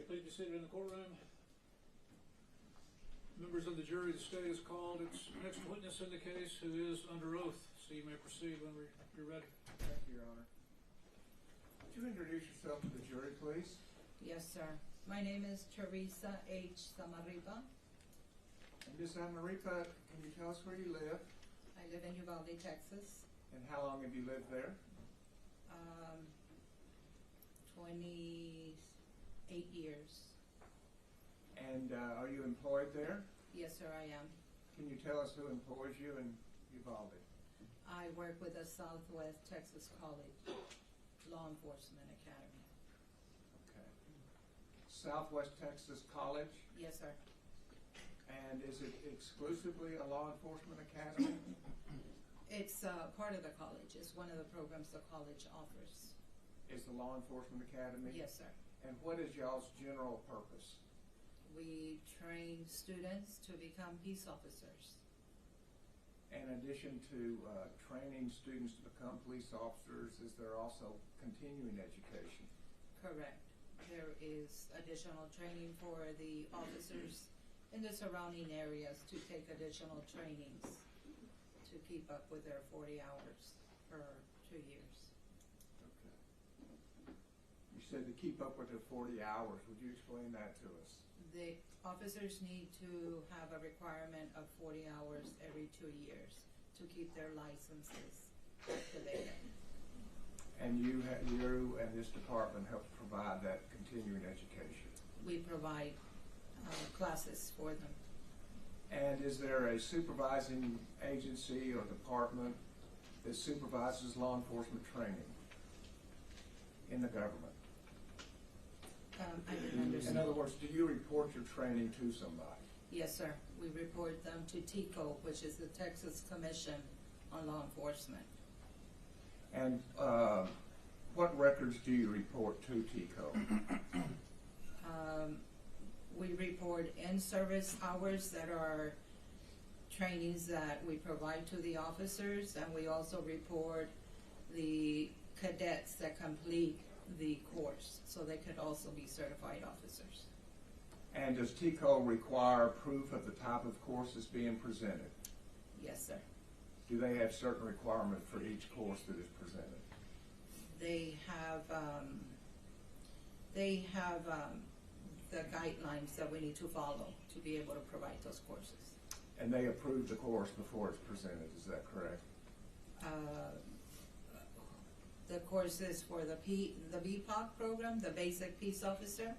Please be seated in the courtroom. Members of the jury, the state has called its next witness in the case, who is under oath. So you may proceed when you're ready. Thank you, Your Honor. Would you introduce yourself to the jury, please? Yes, sir. My name is Teresa H. Zamarripa. And Ms. Zamarripa, can you tell us where you live? I live in Uvalde, Texas. And how long have you lived there? 28 years. And are you employed there? Yes, sir, I am. Can you tell us who employs you in Uvalde? I work with the Southwest Texas College Law Enforcement Academy. Okay. Southwest Texas College? Yes, sir. And is it exclusively a law enforcement academy? It's part of the college. It's one of the programs the college offers. Is the law enforcement academy? Yes, sir. And what is y'all's general purpose? We train students to become peace officers. In addition to training students to become police officers, is there also continuing education? Correct. There is additional training for the officers in the surrounding areas to take additional trainings to keep up with their 40 hours per 2 years. Okay. You said to keep up with their 40 hours. Would you explain that to us? The officers need to have a requirement of 40 hours every 2 years to keep their licenses activated. And you and this department help provide that continuing education? We provide classes for them. And is there a supervising agency or department that supervises law enforcement training in the government? I didn't understand. In other words, do you report your training to somebody? Yes, sir. We report them to TICO, which is the Texas Commission on Law Enforcement. And what records do you report to TICO? We report in-service hours that are trainings that we provide to the officers, and we also report the cadets that complete the course, so they could also be certified officers. And does TICO require proof of the type of courses being presented? Yes, sir. Do they have certain requirements for each course that is presented? They have the guidelines that we need to follow to be able to provide those courses. And they approve the course before it's presented, is that correct? The courses for the BPOC program, the Basic Peace Officer.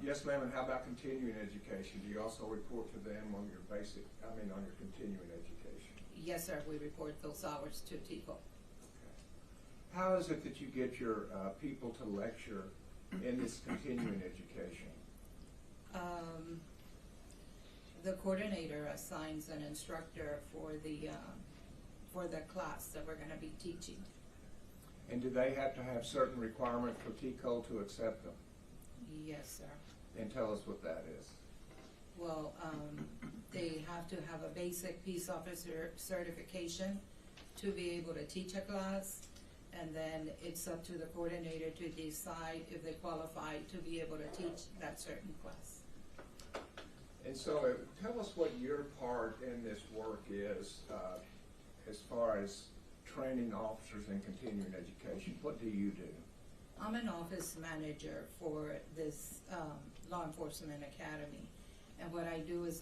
Yes, ma'am, and how about continuing education? Do you also report to them on your on your continuing education? Yes, sir, we report those hours to TICO. Okay. How is it that you get your people to lecture in this continuing education? The coordinator assigns an instructor for the class that we're going to be teaching. And do they have to have certain requirements for TICO to accept them? Yes, sir. And tell us what that is. Well, they have to have a basic peace officer certification to be able to teach a class, and then it's up to the coordinator to decide if they qualify to be able to teach that certain class. And so tell us what your part in this work is as far as training officers in continuing education. What do you do? I'm an office manager for this Law Enforcement Academy, and what I do is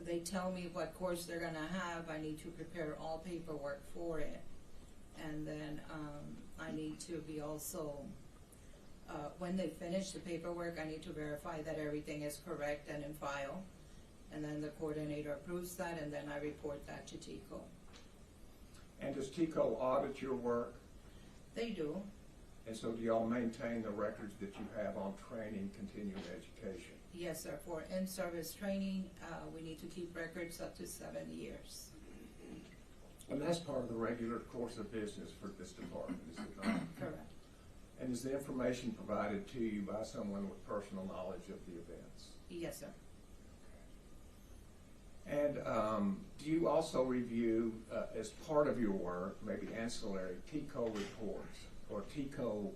they tell me what course they're going to have. I need to prepare all paperwork for it, and then I need to be also, when they finish the paperwork, I need to verify that everything is correct and in file, and then the coordinator approves that, and then I report that to TICO. And does TICO audit your work? They do. And so do y'all maintain the records that you have on training, continuing education? Yes, sir. For in-service training, we need to keep records up to 7 years. And that's part of the regular course of business for this department, is it not? Correct. And is the information provided to you by someone with personal knowledge of the events? Yes, sir. And do you also review, as part of your work, maybe ancillary, TICO reports or TICO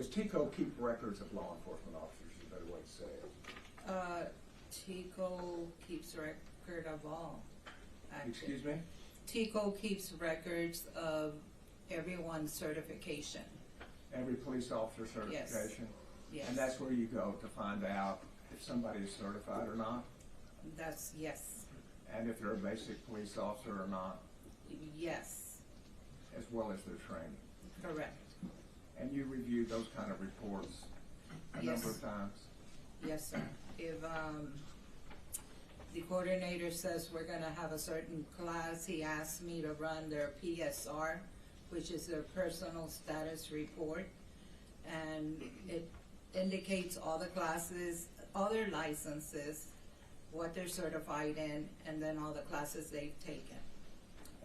Does TICO keep records of law enforcement officers, is a better way to say it? TICO keeps record of all. Actually. Excuse me? TICO keeps records of everyone's certification. Every police officer certification? Yes. And that's where you go to find out if somebody is certified or not? That's, yes. And if they're a basic police officer or not? Yes. As well as their training? Correct. And you review those kind of reports a Yes. number of times? Yes, sir. If the coordinator says we're gonna have a certain class, he asks me to run their PSR, which is their personal status report. And it indicates all the classes, all their licenses, what they're certified in, and then all the classes they've taken.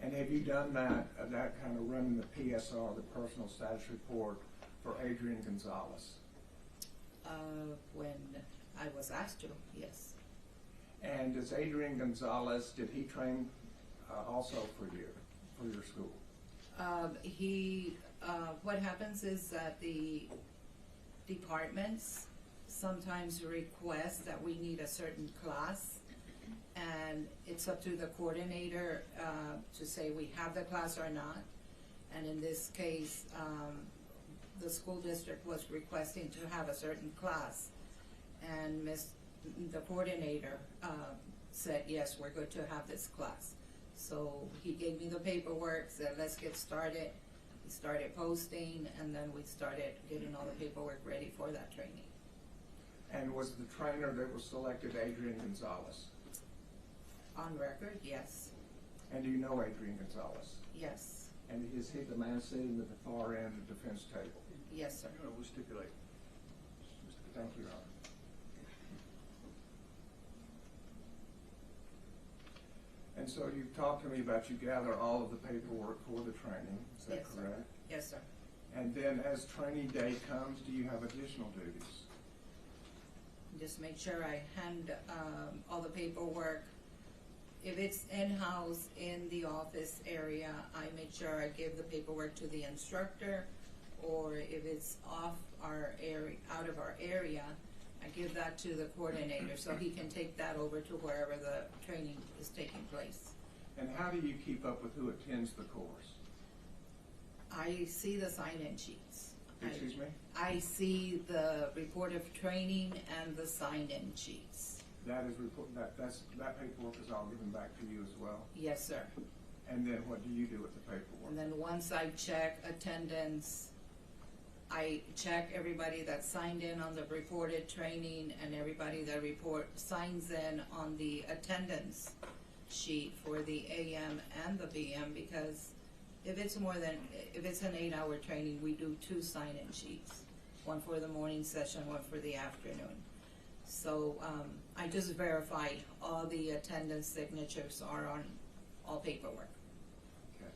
And have you done that kind of running the PSR, the personal status report, for Adrian Gonzales? When I was asked to, yes. And does Adrian Gonzales, did he train also for your school? What happens is that the departments sometimes request that we need a certain class, and it's up to the coordinator to say we have the class or not. And in this case, the school district was requesting to have a certain class, and the coordinator said, yes, we're good to have this class. So he gave me the paperwork, said, let's get started. We started posting, and then we started getting all the paperwork ready for that training. And was the trainer that was selected Adrian Gonzales? On record, yes. And do you know Adrian Gonzales? Yes. And is he the man sitting at the far end of the defense table? Yes, sir. We stipulate. Thank you, Your Honor. And so you've talked to me about you gather all of the paperwork for the training, is that Yes, sir. correct? Yes, sir. And then as training day comes, do you have additional duties? Just make sure I hand all the paperwork. If it's in-house in the office area, I make sure I give the paperwork to the instructor, or if it's off our area, out of our area, I give that to the coordinator so he can take that over to wherever the training is taking place. And how do you keep up with who attends the course? I see the sign-in sheets. Excuse me? I see the report of training and the sign-in sheets. That paperwork is all given back to you as well? Yes, sir. And then what do you do with the paperwork? And then once I check attendance, I check everybody that signed in on the reported training and everybody that signs in on the attendance sheet for the AM and the PM, because if it's an 8-hour training, we do 2 sign-in sheets, one for the morning session, one for the afternoon. So I just verify all the attendance signatures are on all paperwork. Okay.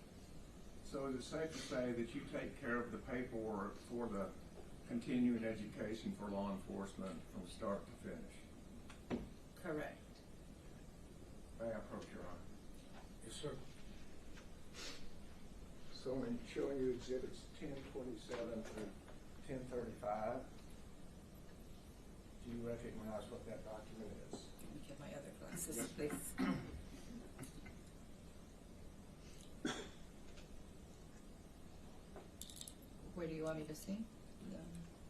So is it safe to say that you take care of the paperwork for the continuing education for law enforcement from start to finish? Correct. May I approach, Your Honor? Yes, sir. So in showing you exhibits 1027 through 1035, do you recognize what that document is? Let me get my other glasses, please. Where do you want me to see?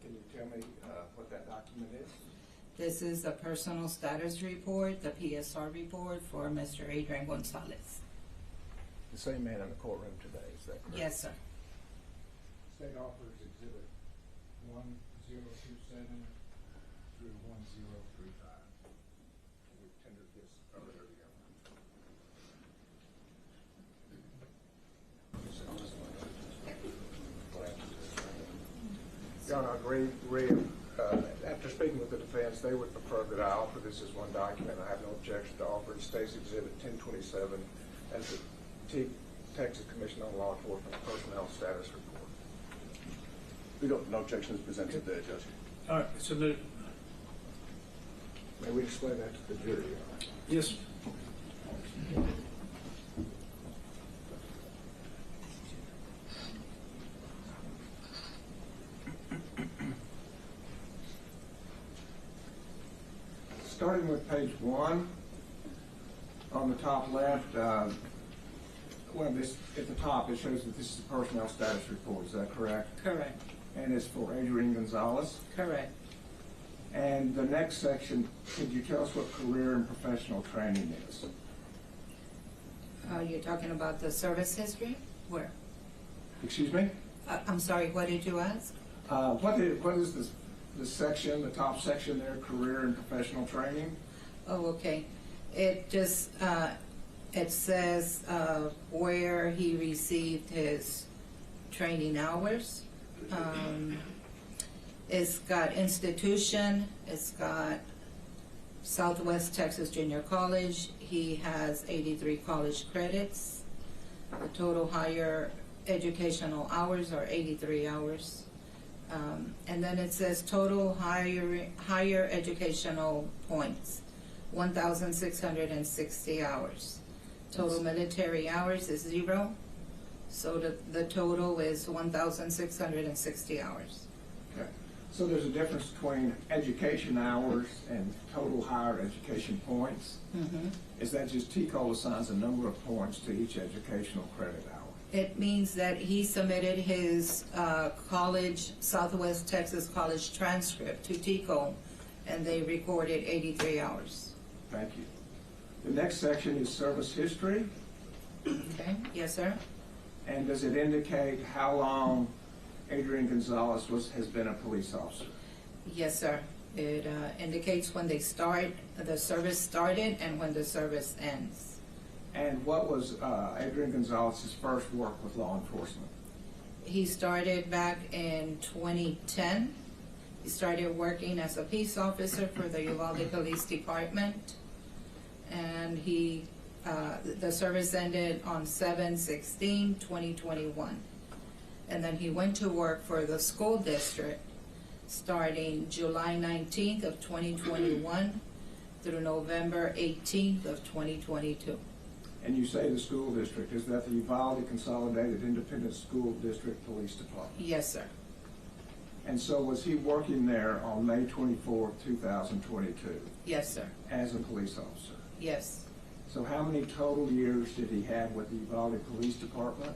Can you tell me what that document is? This is the personal status report, the PSR report for Mr. Adrian Gonzales. The same man in the courtroom today, is that correct? Yes, sir. State offers exhibit 1027 through 1035. We tendered this earlier together. John, I agree. After speaking with the defense, they would prefer that I offer this as one document. I have no objection to offer it. State's Exhibit 1027 as the Texas Commission on Law Enforcement Personnel Status Report. No objections presented there, Judge. All right, submitted. May we display that to the jury? Your Honor? Yes. Starting with page 1, on the top left, at the top, it shows that this is a personnel status report. Is that correct? Correct, And it's for Adrian Gonzales. correct. And the next section, could you tell us what career and professional training is? You're talking about the service history? Where? Excuse me? I'm sorry, what did you ask? What is the section, the top section there, career and professional training? Oh, okay. It just, it says, where he received his training hours. It's got institution, it's got Southwest Texas Junior College. He has 83 college credits. The total higher educational hours are 83 hours. And then it says total higher educational points, 1,660 hours. Total military hours is 0, so the total is 1,660 hours. Okay. So there's a difference between education hours and total higher education points? Mm-hmm. Is that just TCOL assigns a number of points to each educational credit hour? It means that he submitted his college, Southwest Texas College transcript to TCO, and they recorded 83 hours. Thank you. The next section is service history. Okay, yes, sir? And does it indicate how long Adrian Gonzales has been a police officer? Yes, sir. It indicates when the service started and when the service ends. And what was Adrian Gonzales' first work with law enforcement? He started back in 2010. He started working as a peace officer for the Uvalde Police Department. And the service ended on 7/16/2021. And then he went to work for the school district starting July 19th of 2021 through November 18th of 2022. And you say the school district, is that the Uvalde Consolidated Independent School District Police Department? Yes, sir. And so was he working there on May 24, 2022 Yes, sir. as a police officer? Yes. So how many total years did he have with the Uvalde Police Department?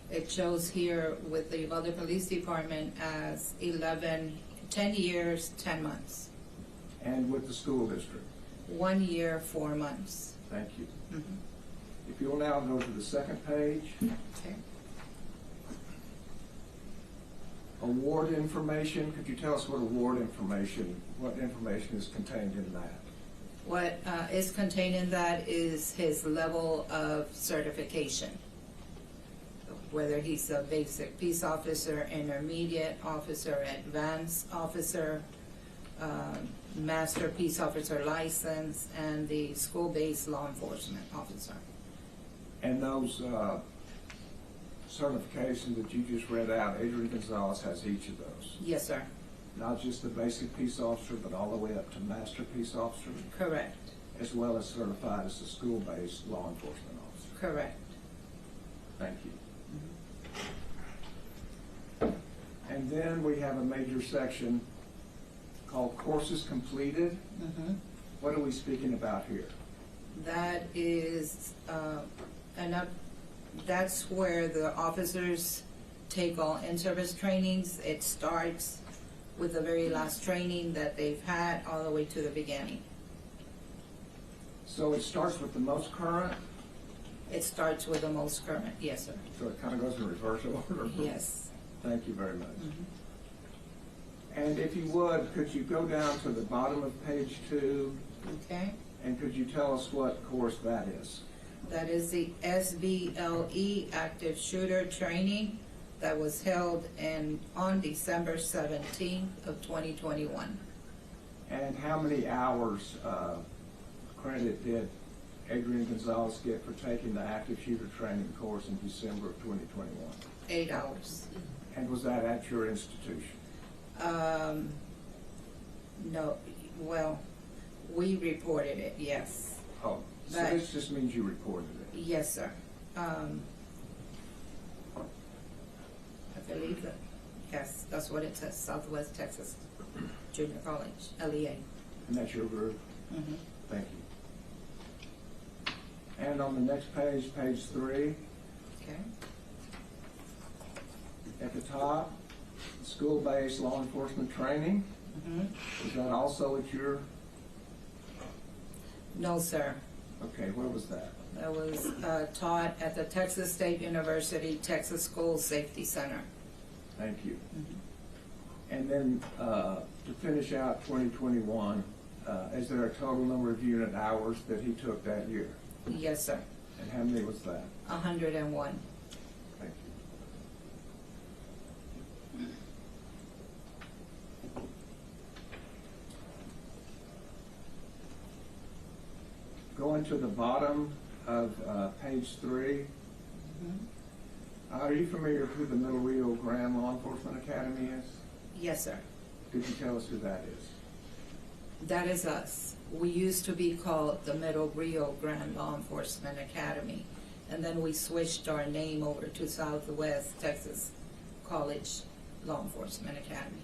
It shows here with the Uvalde Police Department as 10 years, 10 months. And with the school district? 1 year, 4 months. Thank you. Mhm. If you'll now go to the second page. Okay. Award information, could you tell us what what information is contained in that? What is contained in that is his level of certification. Whether he's a basic peace officer, intermediate officer, advanced officer, master peace officer license, and the school-based law enforcement officer. And those certifications that you just read out, Adrian Gonzales has each of those? Yes, sir. Not just the basic peace officer, but all the way up to master peace officer, Correct. as well as certified as a school-based law enforcement officer? Correct. Thank you. And then we have a major section called courses completed. Mm-hmm. What are we speaking about here? That is that's where the officers take all in-service trainings. It starts with the very last training that they've had all the way to the beginning. So it starts with the most current, It starts with the most current, yes, sir. so it kind of goes in reverse order? Yes. Thank you very much. Mhm. And if you would, could you go down to the bottom of page 2, Okay. and could you tell us what course that is? That is the SBLE Active Shooter Training that was held on December 17th of 2021. And how many hours credit did Adrian Gonzales get for taking the active shooter training course in December of 2021? 8 hours. And was that at your institution? No, well, we reported it, yes. Oh, so But- this just means you reported it? Yes, sir. I believe that, yes, that's what it says, Southwest Texas Junior College, LEA. And that's your group? Mhm. Thank you. And on the next page, page 3, Okay. at the top, school-based law enforcement training. Mhm. Is that also at your, No, sir. okay, where was that? That was taught at the Texas State University Texas School Safety Center. Thank you. Mhm. And then, to finish out 2021, is there a total number of unit hours that he took that year? Yes, sir. And how many was that? 101. Thank you. Going to the bottom of page 3, Mhm. are you familiar with who the Middle Rio Grande Law Enforcement Academy is? Yes, sir. Could you tell us who that is? That is us. We used to be called the Middle Rio Grande Law Enforcement Academy, and then we switched our name over to Southwest Texas College Law Enforcement Academy.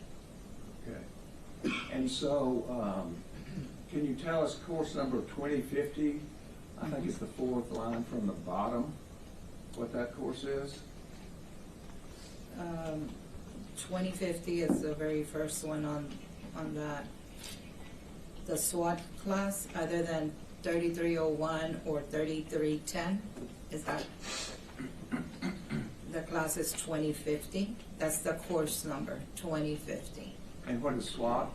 Okay. And so, can you tell us course number 2050? I think it's the 4th line from the bottom, what that course is? 2050 is the very first one on that. The SWAT class, other than 3301 or 3310, is that? The class is 2050. That's the course number, 2050. And what is SWAT?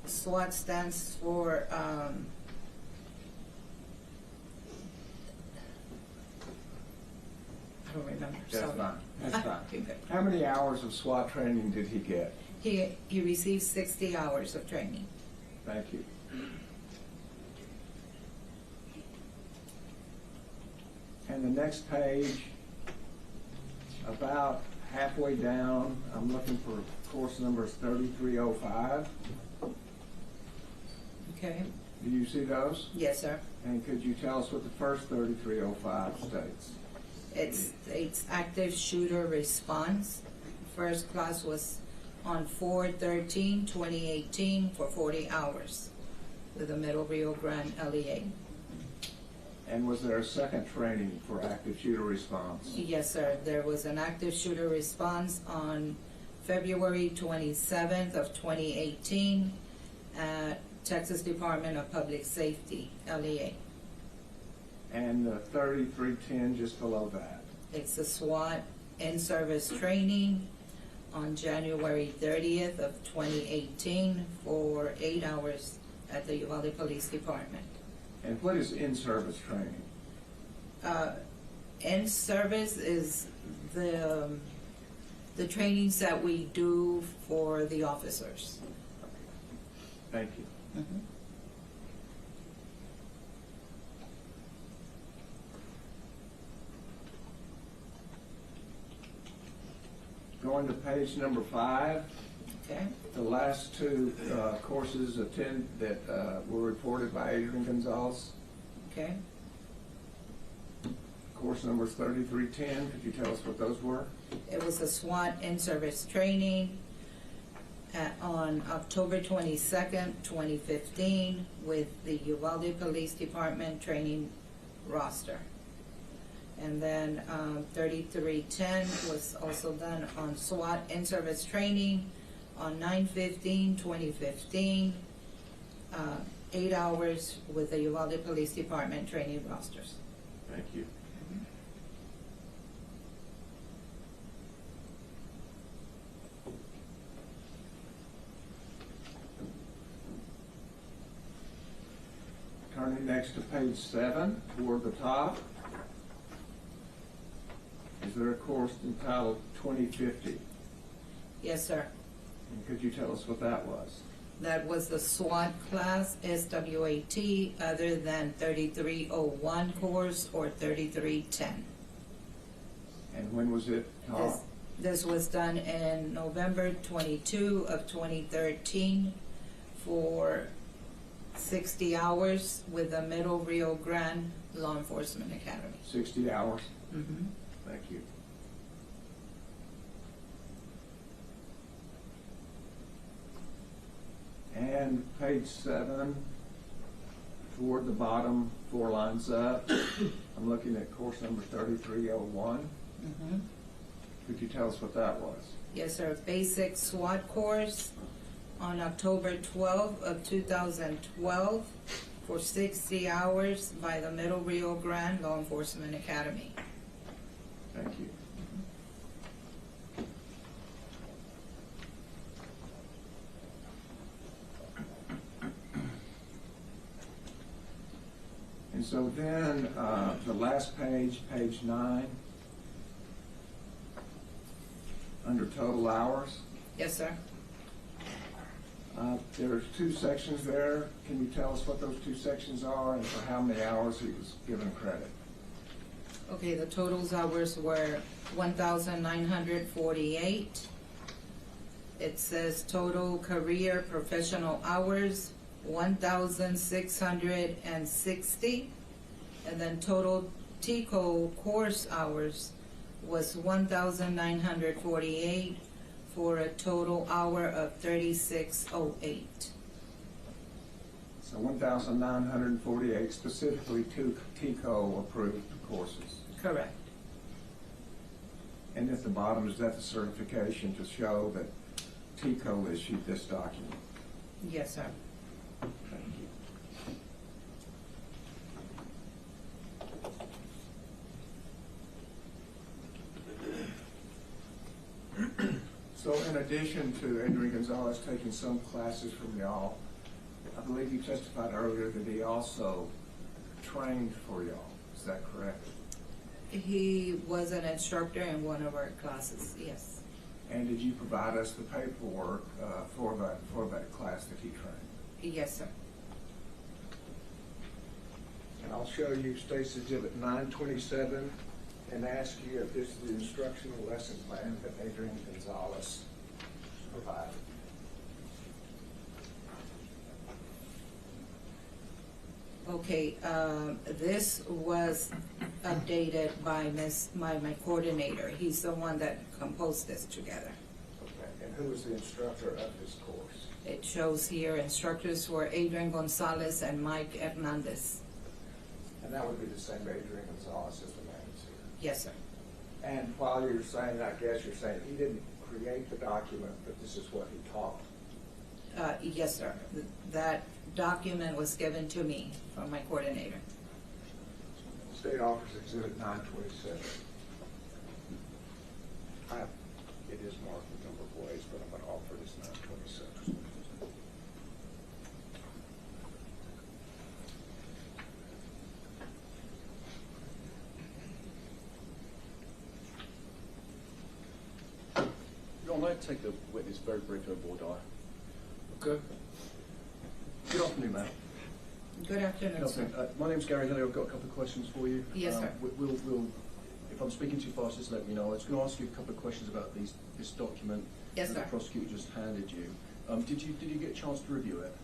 SWAT stands for, I don't remember, That's sorry. fine, that's fine. You're good. How many hours of SWAT training did he get? He received 60 hours of training. Thank you. And the next page, about halfway down, I'm looking for course number 3305. Okay? Do you see those? Yes, sir. And could you tell us what the first 3305 states? It's active shooter response. First class was on 4/13/2018 for 40 hours with the Middle Rio Grande LEA. And was there a second training for active shooter response? Yes, sir. There was an active shooter response on February 27th of 2018 at Texas Department of Public Safety, LEA. And the 3310 just below that? It's the SWAT in-service training on January 30th of 2018 for 8 hours at the Uvalde Police Department. And what is in-service training? In-service is the trainings that we do for the officers. Thank you. Mhm. Going to page number 5, Okay? the last two courses that were reported by Adrian Gonzales. Okay? Course numbers 3310, could you tell us what those were? It was a SWAT in-service training on October 22nd, 2015 with the Uvalde Police Department training roster. And then 3310 was also done on SWAT in-service training on 9/15/2015, 8 hours with the Uvalde Police Department training rosters. Thank you. Turning next to page 7, toward the top. Is there a course entitled 2050? Yes, sir. And could you tell us what that was? That was the SWAT class, SWAT, other than 3301 course or 3310. And when was it taught? This was done in November 22 of 2013 for 60 hours with the Middle Rio Grande Law Enforcement Academy. 60 hours? Mm-hmm. Thank you. then page 7, toward the bottom, 4 lines up, I'm looking at course number 3301. Mhm. Could you tell us what that was? Yes, sir. Basic SWAT course on October 12th of 2012 for 60 hours by the Middle Rio Grande Law Enforcement Academy. Thank you. And so then, the last page, page 9, under total hours, Yes, sir. there's 2 sections there. Can you tell us what those 2 sections are and for how many hours he was given credit? Okay, the totals hours were 1,948. It says total career professional hours, 1,660. And then total TCO course hours was 1,948 for a total hour of 3608. So 1,948 specifically 2 TCO approved courses. Correct. And at the bottom, is that the certification to show that TCO issued this document? Yes, sir. Thank you. So in addition to Adrian Gonzales taking some classes from y'all, I believe you testified earlier that he also trained for y'all. Is that correct? He was an instructor in one of our classes, yes. And did you provide us the paperwork for that class that he trained? Yes, sir. And I'll show you State's Exhibit 927 and ask you if this is the instructional lesson plan that Adrian Gonzales provided. Okay, this was updated by my coordinator. He's the one that composed this together. Okay, and who was the instructor of this course? It shows here instructors were Adrian Gonzales and Mike Hernandez. And that would be the same Adrian Gonzales as the man who's here. Yes, sir. And while you're saying, I guess you're saying he didn't create the document, but this is what he taught. Yes, sir. That document was given to me from my coordinator. State Office Exhibit 927. It is marked a number of ways, but I'm going to offer this 927. I'd like to take the witness very briefly on board, Okay. Good afternoon, ma'am. Good afternoon, sir. My name's Gary Hillier. I've got a couple of questions for you. Yes, sir. We'll, if I'm speaking too fast, just let me know. I was going to ask you a couple of questions about this document Yes, that sir. the prosecutor just handed you. Did you get a chance to review it?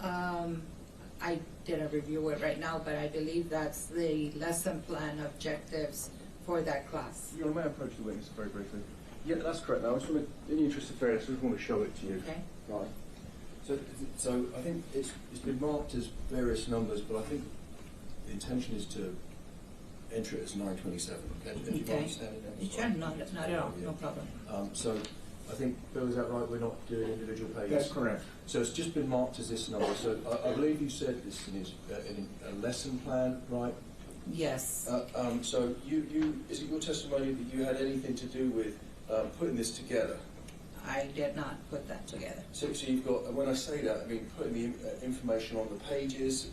I didn't review it right now, but I believe that's the lesson plan objectives for that class. Your Honor, may I approach the witness very briefly? Yeah, that's correct. Now, I just want to, in the interest of fairness, I just want to show it to you. Okay? Right. So I think it's been marked as various numbers, but I think the intention is to enter it as 927. Okay? Do you Okay. understand it? Sure, not at all, no problem. So I think, Bill, is that right? We're not doing individual pages? That's correct. So it's just been marked as this number. So I believe you said this is a lesson plan, right? Yes. So is it your testimony that you had anything to do with putting this together? I did not put that together. So you've got, and when I say that, I mean putting the information on the pages.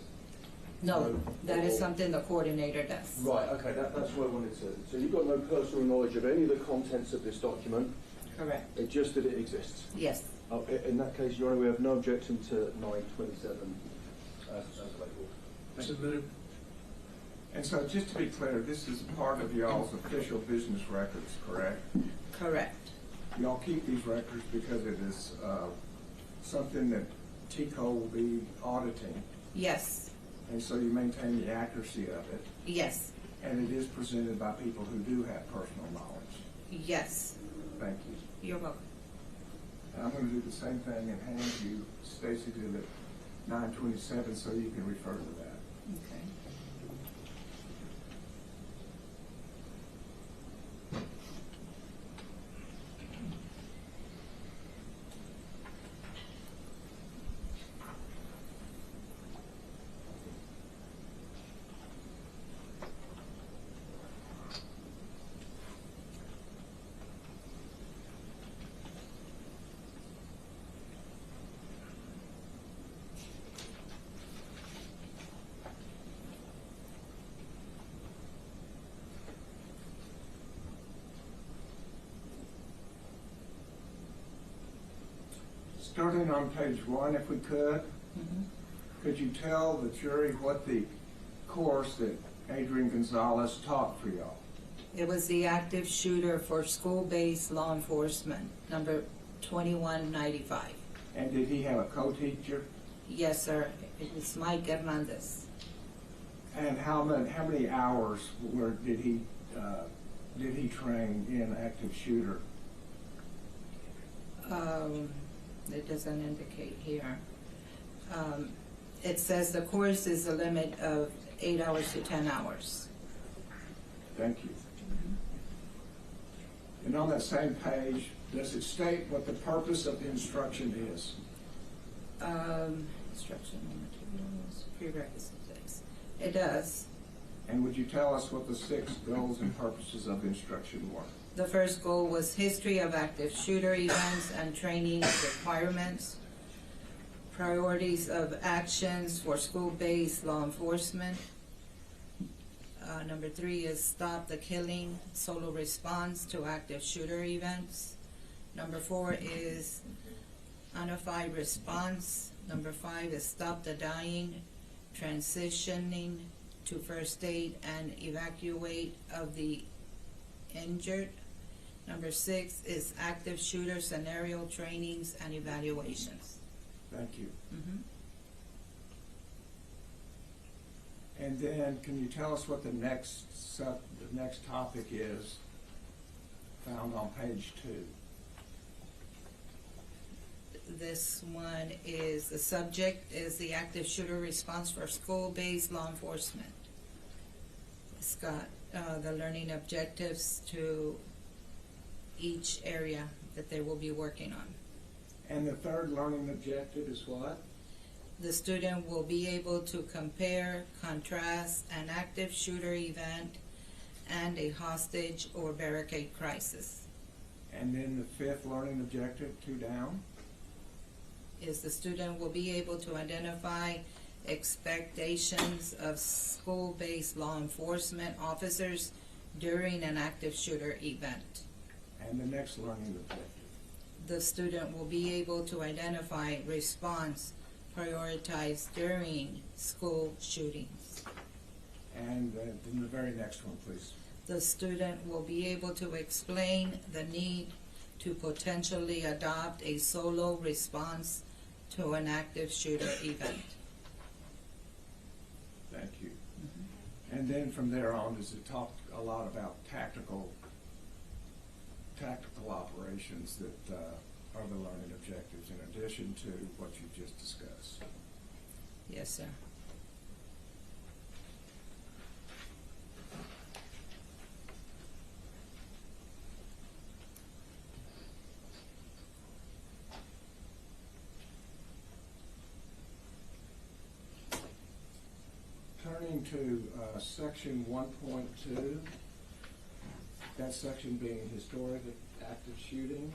No, that is something the coordinator does. Right, okay, that's what I wanted to. So you've got no personal knowledge of any of the contents of this document? Correct. It's just that it exists? Yes. In that case, Your Honor, we have no objection to 927 as labeled. Submitted. And so just to be clear, this is part of y'all's official business records, correct? Correct. Y'all keep these records because it is something that TCO will be auditing, Yes. and so you maintain the accuracy of it, Yes. and it is presented by people who do have personal knowledge. Yes. Thank you. You're welcome. And I'm going to do the same thing and hand you State's Exhibit 927 so you can refer to that. Okay. Starting on page 1, if we could, could you tell the jury what the course that Adrian Gonzales taught for y'all? It was the active shooter for school-based law enforcement, number 2195. And did he have a co-teacher? Yes, sir. It was Mike Hernandez. And how many hours did he train in active shooter? It doesn't indicate here. It says the course is a limit of 8 hours to 10 hours. Thank you. And on that same page, does it state what the purpose of the instruction is? Instruction materials, prerequisites. It does. And would you tell us what the 6 goals and purposes of the instruction were? The first goal was history of active shooter events and training requirements, priorities of actions for school-based law enforcement. Number 3 is stop the killing, solo response to active shooter events. Number 4 is unified response. Number 5 is stop the dying, transitioning to first aid and evacuate of the injured. Number 6 is active shooter scenario trainings and evaluations. Thank you. Mhm. And then, can you tell us what the next topic is found on page 2? This one is, the subject is the active shooter response for school-based law enforcement. It's got the learning objectives to each area that they will be working on. And the third learning objective is what? The student will be able to compare, contrast an active shooter event and a hostage or barricade crisis. And then the 5th learning objective, 2 down? Is the student will be able to identify expectations of school-based law enforcement officers during an active shooter event. And the next learning objective? The student will be able to identify response prioritized during school shootings. And then the very next one, please. The student will be able to explain the need to potentially adopt a solo response to an active shooter event. Thank you. And then from there on, does it talk a lot about tactical operations that are the learning objectives in addition to what you just discussed? Yes, sir. Turning to section 1.2, that section being historic active shooting.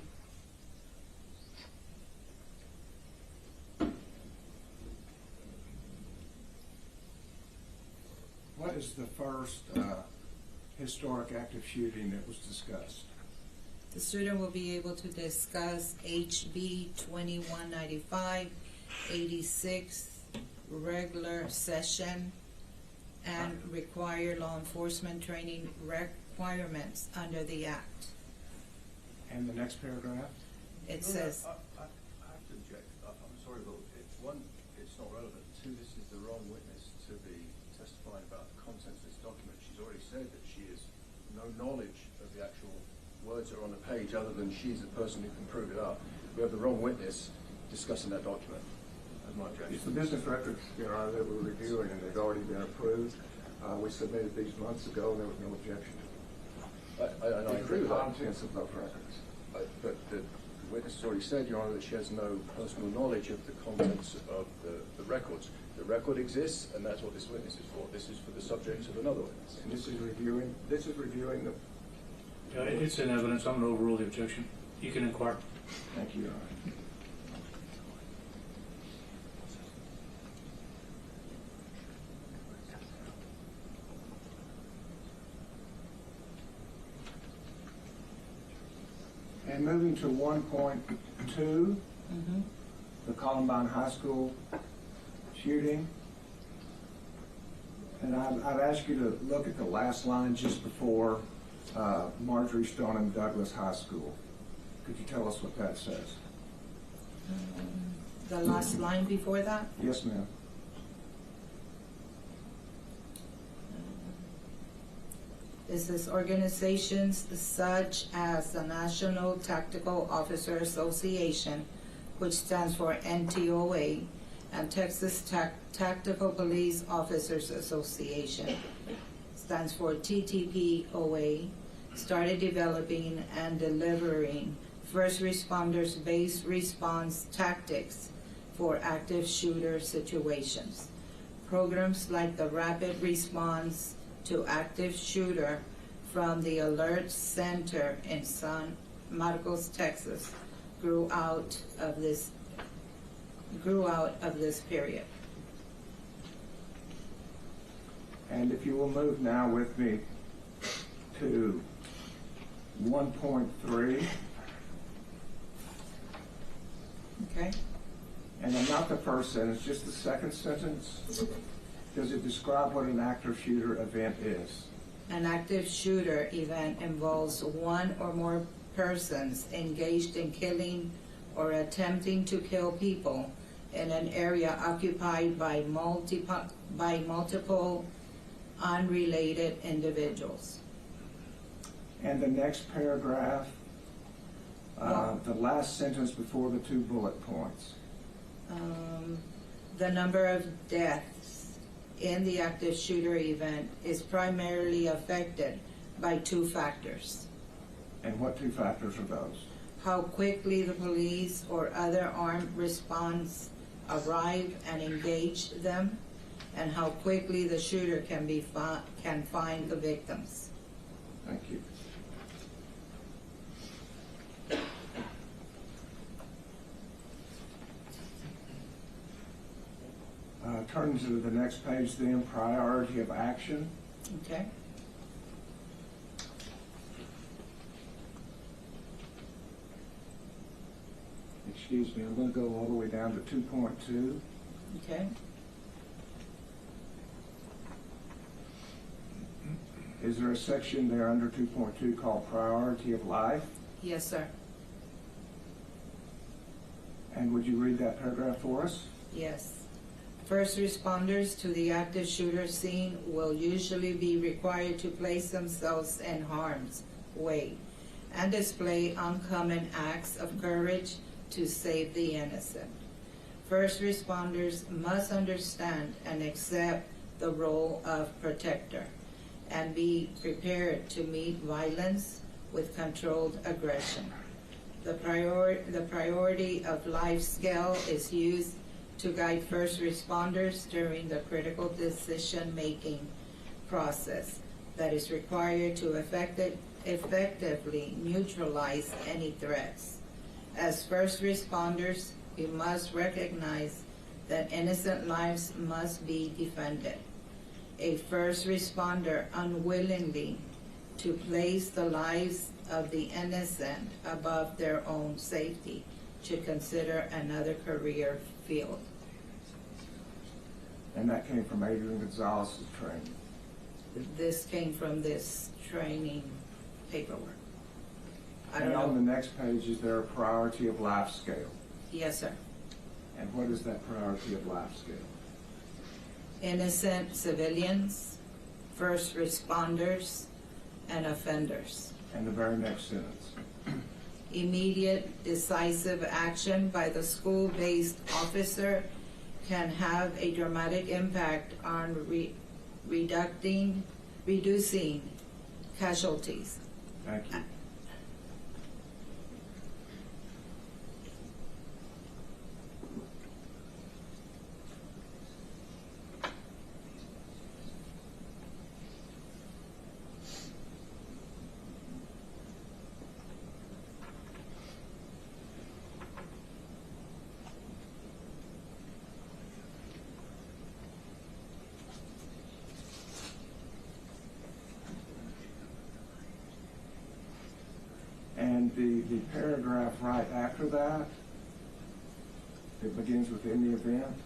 What is the first historic active shooting that was discussed? The student will be able to discuss HB 2195, 86th regular session, and require law enforcement training requirements under the Act. And the next paragraph? It says, I have to object. I'm sorry, but one, it's not relevant. Two, this is the wrong witness to be testifying about the contents of this document. She's already said that she has no knowledge of the actual words that are on the page other than she's the person who can prove it up. we have the wrong witness discussing that document. That's my objection. It's the business records, Your Honor, that we're reviewing, and they've already been approved. We submitted these months ago, and there was no objection. And I agree with The that. contents of those records. But the witness has already said, Your Honor, that she has no personal knowledge of the contents of the records. The record exists, and that's what this witness is for. This is for the subject of another witness. And this is reviewing the, Yeah, it's in evidence. I'm going to overrule the objection. You can inquire. thank you, Your Honor. And moving to 1.2, the Columbine High School shooting. And I'd ask you to look at the last line just before Marjorie Stoneman Douglas High School. Could you tell us what that says? The last line before that? Yes, ma'am. It says organizations such as the National Tactical Officer Association, which stands for NTOA, and Texas Tactical Police Officers Association, stands for TTPOA, started developing and delivering first responders based response tactics for active shooter situations. Programs like the Rapid Response to Active Shooter from the Alert Center in San Marcos, Texas, grew out of this period. And if you will move now with me to 1.3. Okay? And not the first sentence, just the second sentence. Does it describe what an active shooter event is? An active shooter event involves one or more persons engaged in killing or attempting to kill people in an area occupied by multiple unrelated individuals. And the next paragraph, the last sentence before the 2 bullet points. The number of deaths in the active shooter event is primarily affected by 2 factors. And what 2 factors are those? How quickly the police or other armed response arrive and engage them, and how quickly the shooter can find the victims. Thank you. Turning to the next page then, priority of action. Okay? Excuse me, I'm going to go all the way down to 2.2. Okay? Is there a section there under 2.2 called priority of life? Yes, sir. And would you read that paragraph for us? Yes. First responders to the active shooter scene will usually be required to place themselves in harm's way and display uncommon acts of courage to save the innocent. First responders must understand and accept the role of protector and be prepared to meet violence with controlled aggression. The priority of life scale is used to guide first responders during the critical decision-making process that is required to effectively neutralize any threats. As first responders, we must recognize that innocent lives must be defended. A first responder unwillingly to place the lives of the innocent above their own safety should consider another career field. And that came from Adrian Gonzales' training. This came from this training paperwork. I don't And on the know. next page, is there a priority of life scale? Yes, sir. And what is that priority of life scale? Innocent civilians, first responders, and offenders. And the very next sentence. Immediate decisive action by the school-based officer can have a dramatic impact on reducing casualties. Thank you. And the paragraph right after that, it begins with "in the event."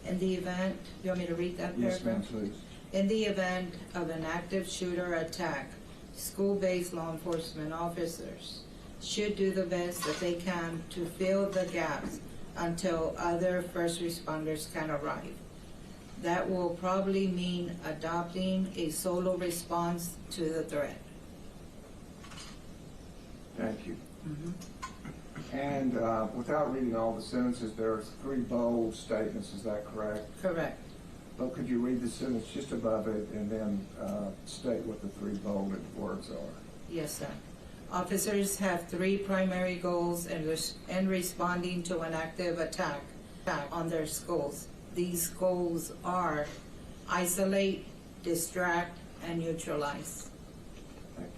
In the event, you want me to read that paragraph? Yes, ma'am, please. In the event of an active shooter attack, school-based law enforcement officers should do the best that they can to fill the gaps until other first responders can arrive. That will probably mean adopting a solo response to the threat. Thank you. And without reading all the sentences, there are 3 bold statements, is that correct? Correct. Well, could you read the sentence just above it and then state what the 3 bolded words are? Yes, sir. Officers have 3 primary goals in responding to an active attack on their schools. These goals are isolate, distract, and neutralize. Thank you.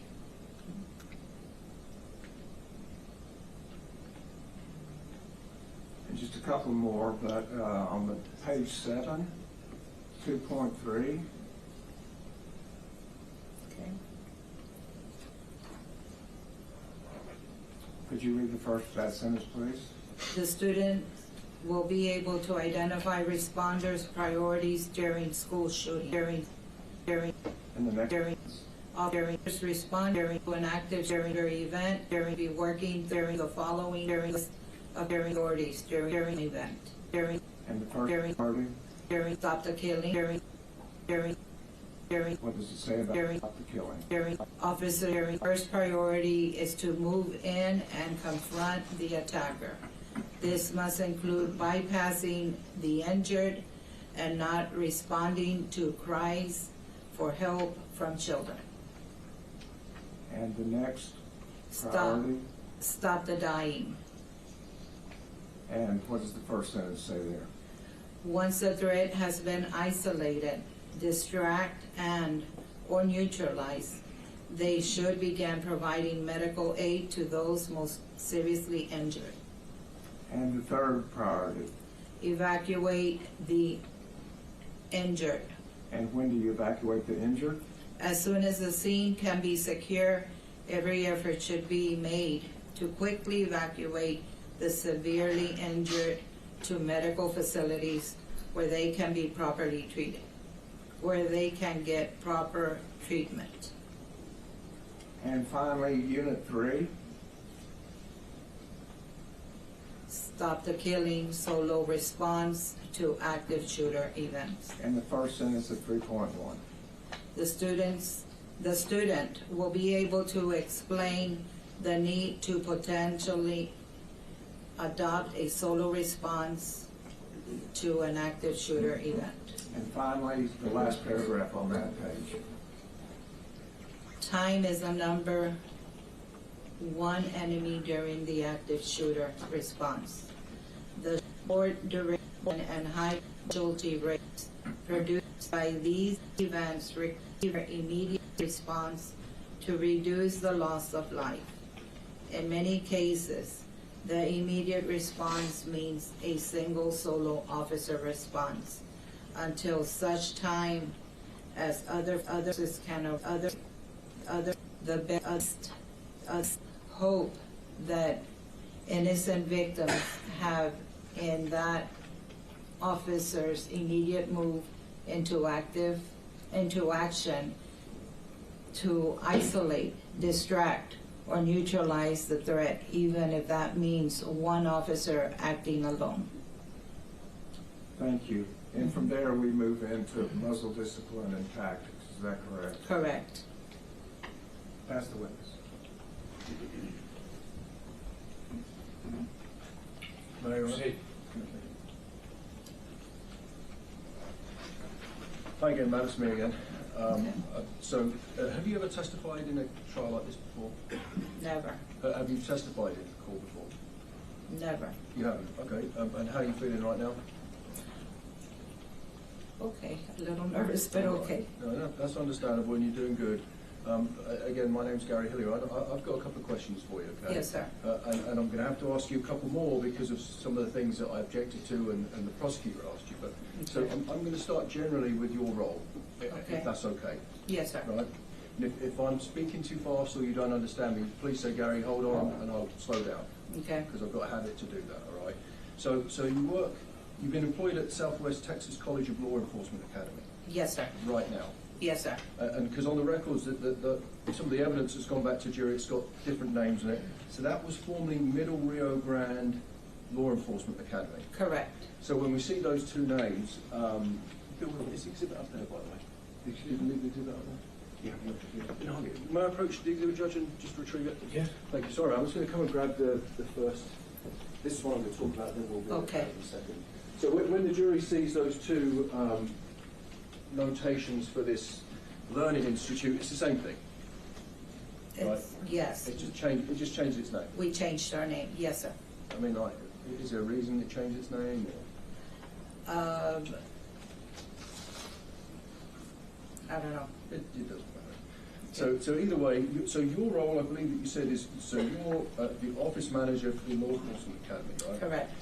And just a couple more, but on the page 7, 2.3. Okay. Could you read the first of that sentence, please? The student will be able to identify responders' priorities during school shooting. And the next. Officers respond during to an active shooter event, be working during the following priorities during the event. And the first party. Stop the killing. What does it say about the killing? Officer first priority is to move in and confront the attacker. This must include bypassing the injured and not responding to cries for help from children. And the next priority? Stop the dying. And what does the first sentence say there? Once the threat has been isolated, distract and or neutralize, they should begin providing medical aid to those most seriously injured. And the third priority? Evacuate the injured. And when do you evacuate the injured? As soon as the scene can be secure, every effort should be made to quickly evacuate the severely injured to medical facilities where they can be properly treated, where they can get proper treatment. And finally, Unit 3. Stop the killing, solo response to active shooter events. And the first sentence of 3.1. The student will be able to explain the need to potentially adopt a solo response to an active shooter event. And finally, the last paragraph on that page. Time is a number one enemy during the active shooter response. The short duration and high casualty rates produced by these events require immediate response to reduce the loss of life. In many cases, the immediate response means a single solo officer response until such time as others can the best hope that innocent victims have in that officer's immediate move into action to isolate, distract, or neutralize the threat, even if that means one officer acting alone. Thank you. And from there, we move into muzzle discipline and tactics. is that correct? Correct. Ask the witness. Mayor. Hi again, Matt, it's me again. Have you ever testified in a trial like this before? Never. Have you testified in court before? Never. You haven't? Okay. And how are you feeling right now? Okay. A little nervous, but okay. No, that's understandable, and you're doing good. Again, my name's Gary Hillier. I've got a couple of questions for you, okay? Yes, sir. And I'm going to have to ask you a couple more because of some of the things that I objected to and the prosecutor asked you. But so Okay. I'm going to start generally with your role, Okay. if that's okay. Yes, sir. Right? And if I'm speaking too fast or you don't understand me, please say, Gary, hold on, and I'll slow down Okay. because I've got a habit to do that, all right? So you've been employed at Southwest Texas College of Law Enforcement Academy Yes, sir. right now. Yes, sir. And because on the records, some of the evidence has gone back to jury, it's got different names in it. So that was formerly Middle Rio Grande Law Enforcement Academy. Correct. So when we see those two names, Bill, is the exhibit up there, by the way? Did you leave the exhibit up there? Yeah. May I approach the exhibit judge and just retrieve it? Yeah. Thank you. Sorry, I'm just going to come and grab the first. This is what I'm going to talk about, then we'll be Okay. in a second. So when the jury sees those two notations for this learning institute, it's the same thing. It's, yes. It just changed its name. We changed our name. Yes, sir. I mean, like, is there a reason it changed its name? Or? I don't know. It doesn't matter. So either way, so your role, I believe that you said is, so you're the office manager for the Law Enforcement Academy, right? Correct.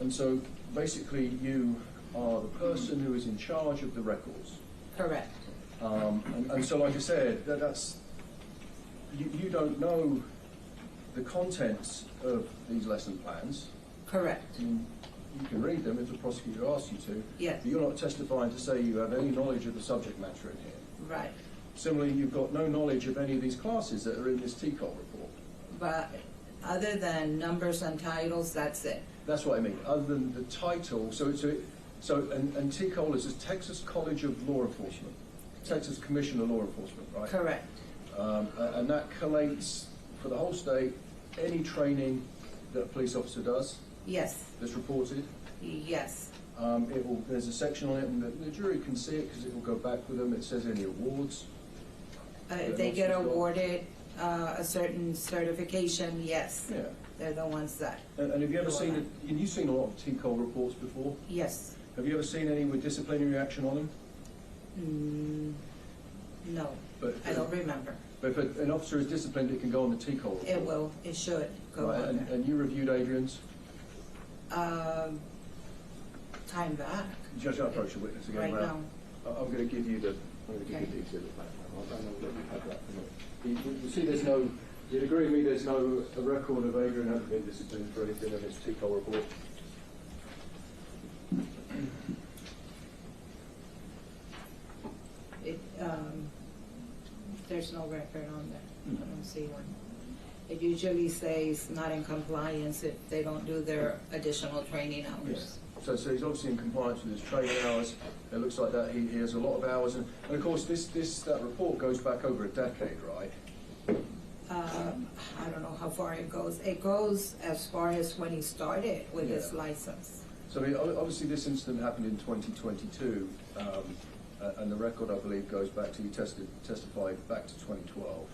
And so basically you are the person who is in charge of the records. Correct. And so like I said, that's, you don't know the contents of these lesson plans. Correct. I mean, you can read them if the prosecutor asks you to. Yes. But you're not testifying to say you have any knowledge of the subject matter in here. Right. Similarly, you've got no knowledge of any of these classes that are in this TCOL report. But other than numbers and titles, that's it. That's what I mean. Other than the title, and TCOL is a Texas College of Law Enforcement, Texas Commission of Law Enforcement, right? Correct. And that collates for the whole state any training that a police officer does Yes. that's reported. Yes. There's a section on it, and the jury can see it because it will go back with them. It says any awards. If they get awarded a certain certification, yes. Yeah. They're the ones that. And have you ever do all seen that. it? And you've seen a lot of TCOL reports before. Yes. Have you ever seen any with disciplinary action on them? No. But I don't remember. But if an officer is disciplined, it can go on the TCOL report. It will. It should go Right, on there. and you reviewed Adrian's. Time back. Judge, I'll approach the witness again. Right ma'am. now. I'm going to give you the Okay. exhibit back. I don't know that you had that from it. You see, there's no. You'd agree with me. There's no a record of Adrian having been disciplined for anything in his TCOL report. It, there's no record on there. I don't see one. It usually says not in compliance if they don't do their additional training hours. So he's obviously in compliance with his training hours. It looks like that he has a lot of hours, and of course that report goes back over a decade, right? I don't know how far it goes. It goes as far as when he started with his Yeah. license. So I mean, obviously this incident happened in 2022, and the record I believe goes back to you testified back to 2012.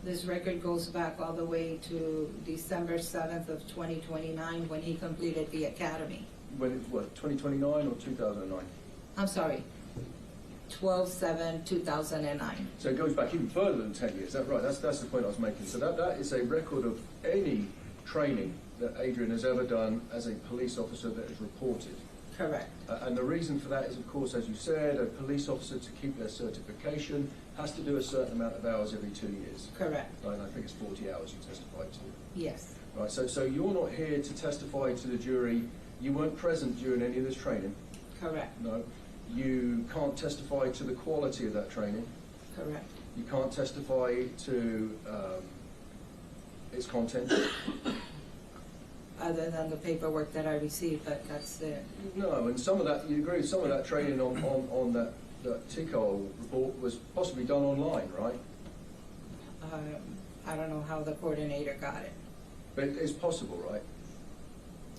This record goes back all the way to December 7th of 2029 when he completed the academy. When it what 2029 or 2009? I'm sorry, 12/7/2009. So it goes back even further than 10 years. Is that right? That's the point I was making. So that is a record of any training that Adrian has ever done as a police officer that is reported. Correct. And the reason for that is, of course, as you said, a police officer to keep their certification has to do a certain amount of hours every 2 years. Correct. Right, and I think it's 40 hours you testified to. Yes. Right, so you're not here to testify to the jury. You weren't present during any of this training. Correct. No. You can't testify to the quality of that training. Correct. You can't testify to its content. Other than the paperwork that I received, but that's it. No, and some of that, you agree, some of that training on that TCOL report was possibly done online, right? I don't know how the coordinator got it. But it's possible, right?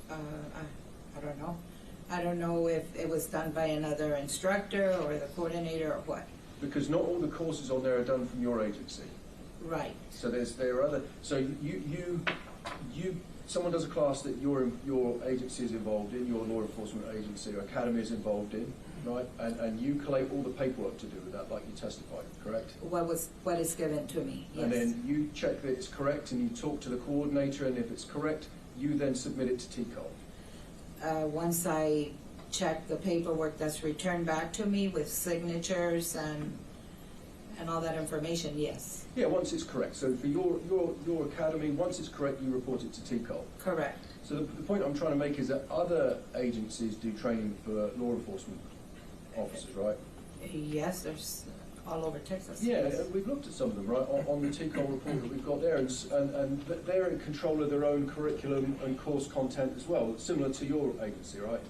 I don't know. I don't know if it was done by another instructor or the coordinator or what. Because not all the courses on there are done from your agency. Right. So there are other. So someone does a class that your agency is involved in, your law enforcement agency or academy is involved in, right? And you collate all the paperwork to do with that, like you testified, correct? What is given to me? Yes. And then you check that it's correct, and you talk to the coordinator, and if it's correct, you then submit it to TCOL. Once I check the paperwork that's returned back to me with signatures and all that information, yes. Yeah, once it's correct. So for your academy, once it's correct, you report it to TCOL. Correct. So the point I'm trying to make is that other agencies do training for law enforcement officers, right? Yes, there's all over Texas. Yeah, we've looked at some of them, right, on the TCOL report that we've got there, and they're in control of their own curriculum and course content as well, similar to your agency, right?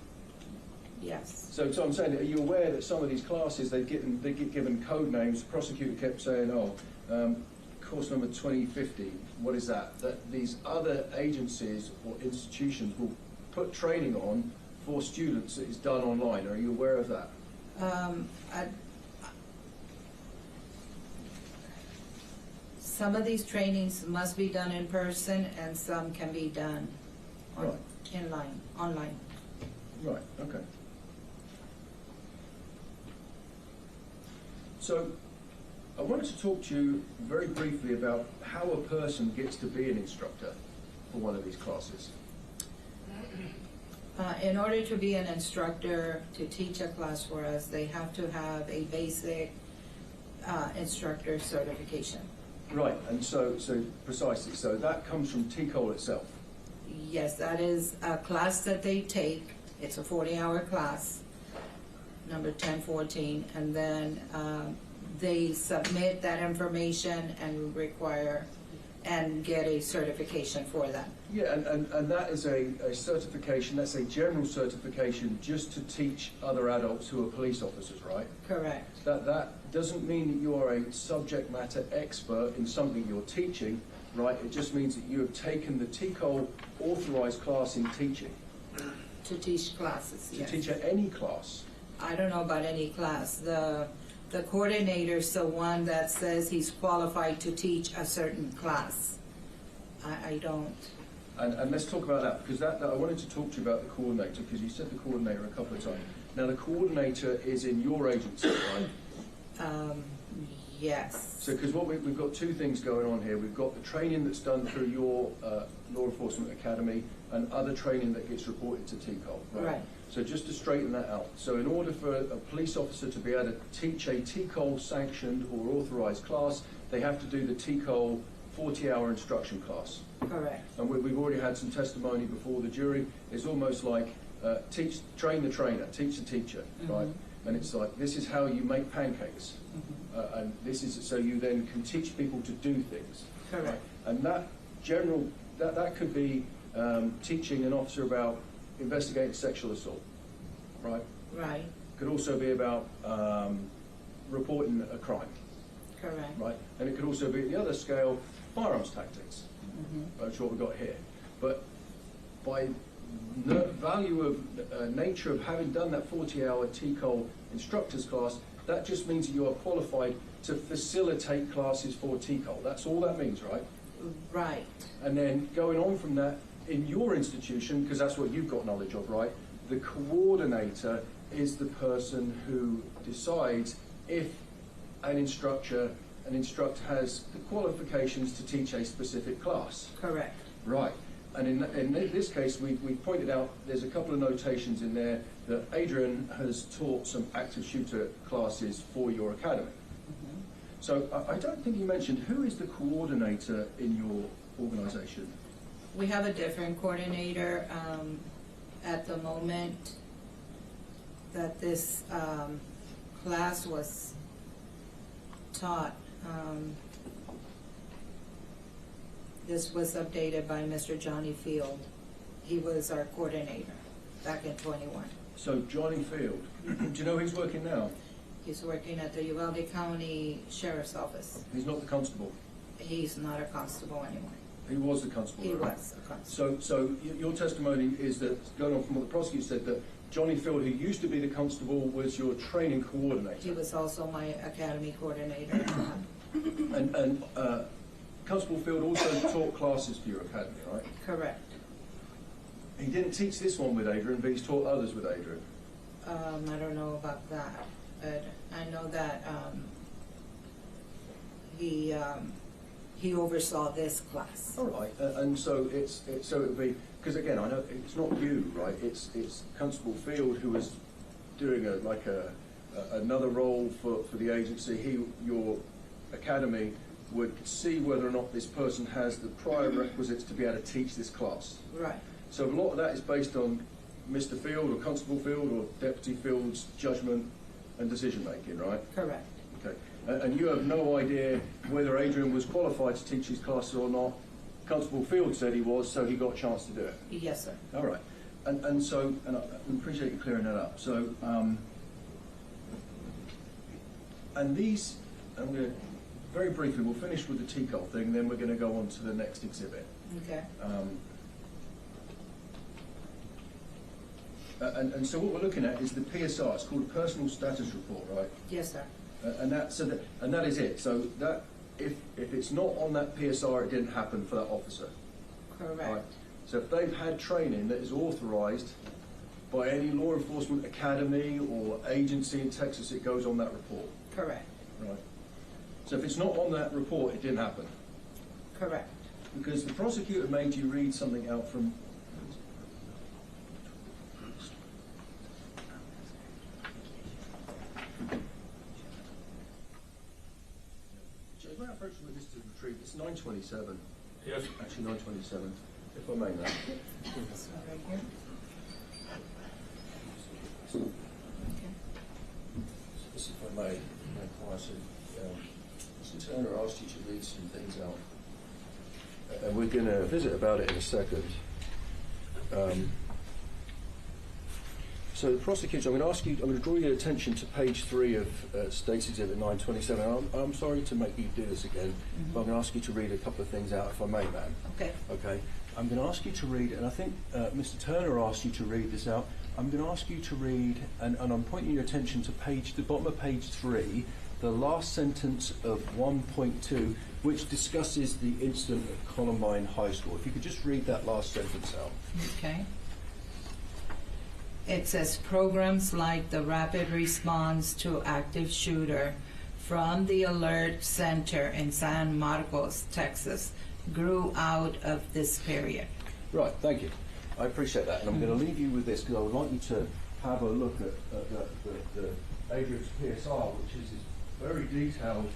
Yes. So I'm saying, are you aware that some of these classes, they get given code names? The prosecutor kept saying, course number 2050, what is that? That these other agencies or institutions will put training on for students that is done online. Are you aware of that? Some of these trainings must be done in person, and some can be done online. Right, okay. So I wanted to talk to you very briefly about how a person gets to be an instructor for one of these classes. In order to be an instructor, to teach a class for us, they have to have a basic instructor certification. Right, and so precisely, so that comes from TCOL itself. Yes, that is a class that they take. It's a 40-hour class, number 1014, and then they submit that information and get a certification for that. Yeah, and that is a certification, that's a general certification just to teach other adults who are police officers, right? Correct. That doesn't mean that you are a subject matter expert in something you're teaching, right? It just means that you have taken the TCOL authorized class in teaching. To teach classes, yes. To teach at any class. I don't know about any class. The coordinator's the one that says he's qualified to teach a certain class. I don't. And let's talk about that, because that I wanted to talk to you about the coordinator, because you said the coordinator a couple of times. Now the coordinator is in your agency, right? Yes. So, because we've got two things going on here. We've got the training that's done through your law enforcement academy and other training that gets reported to TCOL, right? Right. So just to straighten that out. So in order for a police officer to be able to teach a TCOL sanctioned or authorized class, they have to do the TCOL 40-hour instruction class. Correct. And we've already had some testimony before the jury. It's almost like train the trainer, teach the teacher, right? And it's like, this is how you make pancakes. And this is so you then can teach people to do things. Correct. Right? And that could be teaching an officer about investigating sexual assault, right? Right. Could also be about reporting a crime. Correct. Right? And it could also be at the other scale, firearms tactics, which is what we've got here. But by value of nature of having done that 40-hour TCOL instructors class, that just means that you are qualified to facilitate classes for TCOL. That's all that means, right? Right. And then going on from that, in your institution, because that's what you've got knowledge of, right? The coordinator is the person who decides if an instructor has the qualifications to teach a specific class. Correct. Right. And in this case, we pointed out there's a couple of notations in there that Adrian has taught some active shooter classes for your academy. So I don't think you mentioned, who is the coordinator in your organization? We have a different coordinator at the moment that this class was taught. This was updated by Mr. Johnny Field. He was our coordinator back in 21. So Johnny Field, do you know who's working now? He's working at the Uvalde County Sheriff's Office. He's not the constable. He's not a constable anymore. He was the constable. He right? was a constable. So your testimony is that, going on from what the prosecutor said, that Johnny Field, who used to be the constable, was your training coordinator. He was also my academy coordinator. And Constable Field also taught classes for your academy, right? Correct. He didn't teach this one with Adrian, but he's taught others with Adrian. I don't know about that, but I know that he oversaw this class. All right, and so so it would be, because again, I know it's not you, right? It's Constable Field who was doing another role for the agency. Your academy would see whether or not this person has the prior requisites to be able to teach this class. Right. So a lot of that is based on Mr. Field or Constable Field or Deputy Field's judgment and decision making, right? Correct. Okay. And you have no idea whether Adrian was qualified to teach these classes or not. Constable Field said he was, so he got a chance to do it. Yes, sir. All right. And I appreciate you clearing that up. So, and these, I'm going to, very briefly, we'll finish with the TCOL thing, then we're going to go on to the next exhibit. Okay. And so what we're looking at is the PSR. It's called a Personal Status Report, right? Yes, sir. And that is it. So that if it's not on that PSR, it didn't happen for that officer. Correct. Right. So if they've had training that is authorised by any law enforcement academy or agency in Texas, it goes on that report. Correct. Right. So if it's not on that report, it didn't happen. Correct. Because the prosecutor made you read something out from. Judge, may I approach with this to retrieve? It's 927. Yes. Actually, 927. If I may, now. This one right here. Okay. This, if I may, inquire, so, Mr. Turner asked you to read some things out. And we're going to visit about it in a second. So the prosecutor, I'm going to draw your attention to page 3 of State's Exhibit 927. I'm sorry to make you do this again, but I'm going to ask you to read a couple of things out, if I may, ma'am. Okay. Okay. I'm going to ask you to read, and I think Mr. Turner asked you to read this out. I'm going to ask you to read, and I'm pointing your attention to the bottom of page 3, the last sentence of 1.2, which discusses the incident at Columbine High School. If you could just read that last sentence out. Okay. It says programs like the Rapid Response to Active Shooter from the Alert Center in San Marcos, Texas, grew out of this period. Right, thank you. I appreciate that. And I'm going to leave you with this because I would like you to have a look at the Adrian's PSR, which is his very detailed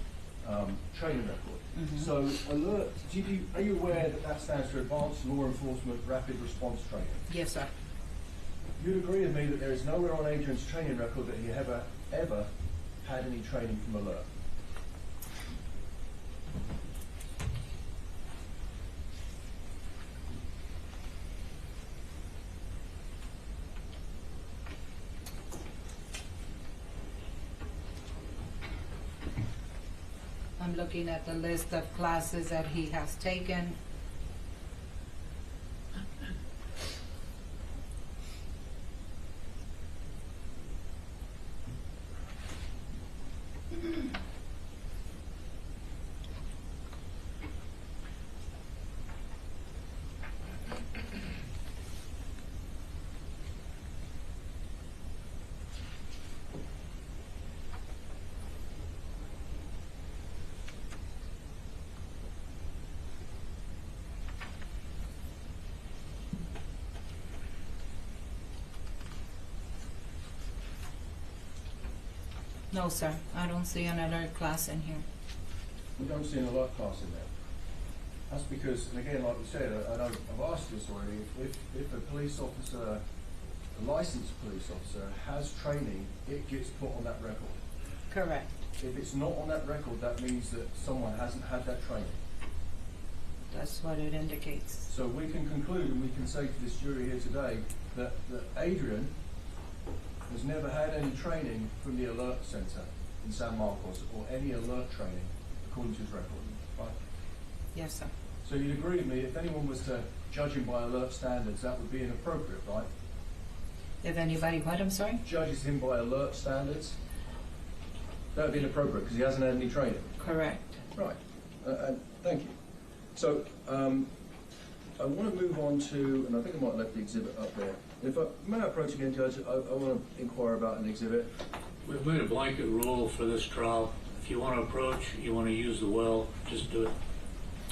training record. So, alert, are you aware that stands for Advanced Law Enforcement Rapid Response Training? Yes, sir. You'd agree with me that there is nowhere on Adrian's training record that he ever had any training from Alert? I'm looking at the list of classes that he has taken. No, sir. I don't see an alert class in here. We don't see an alert class in there. That's because, and again, like we said, I know I've asked this already, if a police officer, a licensed police officer, has training, it gets put on that record. Correct. If it's not on that record, that means that someone hasn't had that training. That's what it indicates. So we can conclude and we can say to this jury here today that Adrian has never had any training from the Alert Center. in San Marcos or any alert training according to his record, right? Yes, sir. So you'd agree with me, if anyone was to judge him by alert standards, that would be inappropriate, right? If anybody, what, I'm sorry? Judges him by alert standards, that would be inappropriate because he hasn't had any training. Correct. Right, thank you. So I want to move on to, and I think I might have left the exhibit up there. If I may I approach again, Judge, I want to inquire about an exhibit. We've made a blanket rule for this trial. If you want to approach, you want to use the well, just do it.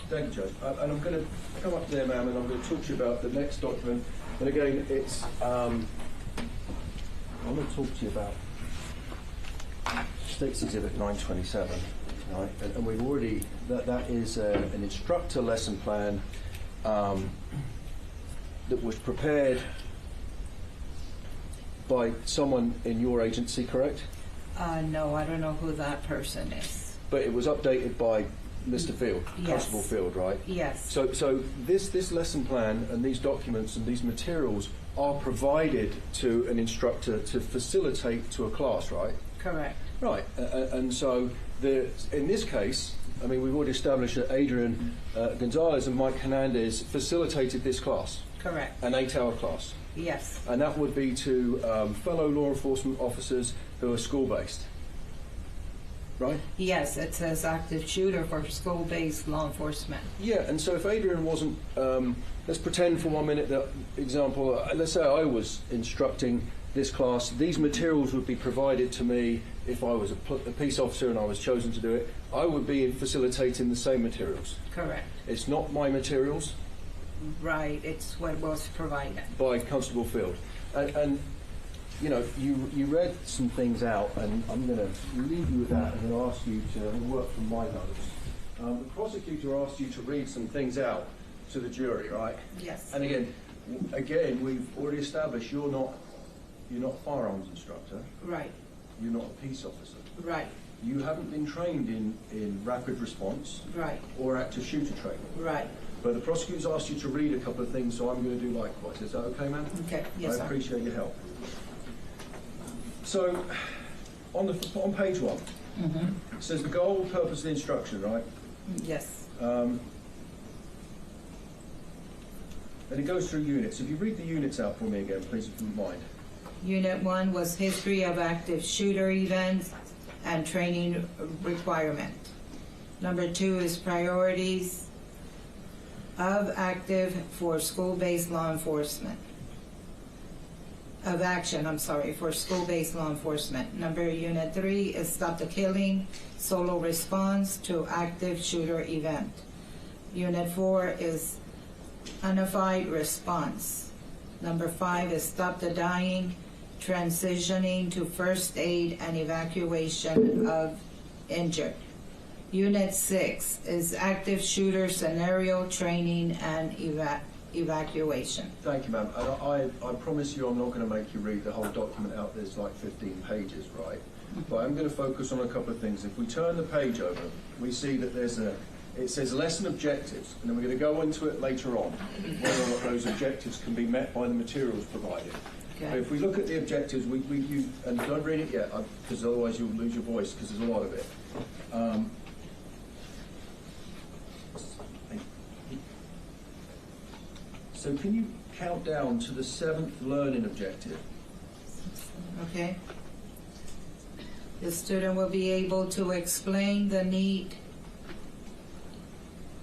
Thank you, Judge. And I'm going to come up there, ma'am, and I'm going to talk to you about the next document. And again, it's, I'm going to talk to you about State's Exhibit 927, right? And we've already, that is an instructor lesson plan that was prepared by someone in your agency, correct? No, I don't know who that person is. But it was updated by Mr. Field, Yes. Constable Field, right? Yes. So this lesson plan and these documents and these materials are provided to an instructor to facilitate to a class, right? Correct. Right. And so in this case, I mean, we've already established that Adrian Gonzales and Mike Hernandez facilitated this class, Correct. an 8-hour class. Yes. And that would be to fellow law enforcement officers who are school-based, right? Yes, it says active shooter for school-based law enforcement. Yeah, and so if Adrian wasn't, let's pretend for 1 minute that, example, let's say I was instructing this class, these materials would be provided to me if I was a peace officer and I was chosen to do it. I would be facilitating the same materials. Correct. It's not my materials. Right, it's what was provided. By Constable Field. And you know, you read some things out, and I'm going to leave you with that and then ask you to work from my notes. The prosecutor asked you to read some things out to the jury, right? Yes. And again, we've already established you're not a firearms instructor. Right. You're not a peace officer. Right. You haven't been trained in rapid response. Right. Or active shooter training. Right. But the prosecutor's asked you to read a couple of things, so I'm going to do likewise. Is that okay, ma'am? Okay. Yes, sir. I appreciate your help. So, on page 1, it says the goal, purpose, and instruction, right? Yes. And it goes through units. If you read the units out for me again, please, if you wouldn't mind. Unit 1 was history of active shooter events and training requirement. Number 2 is priorities of active for school-based law enforcement. Of action, for school-based law enforcement. Unit 3 is stop the killing, solo response to active shooter event. Unit 4 is unified response. Number 5 is stop the dying, transitioning to first aid and evacuation of injured. Unit 6 is active shooter scenario training and evacuation. Thank you, ma'am. And I promise you I'm not going to make you read the whole document out. There's like 15 pages, right? But I'm going to focus on a couple of things. If we turn the page over, we see that it says lesson objectives, and then we're going to go into it later on, whether or not those objectives can be met by the materials provided. Okay. But if we look at the objectives, and don't read it yet, because otherwise you'll lose your voice, because there's a lot of it. So can you count down to the 7th learning objective? Okay. The student will be able to explain the need.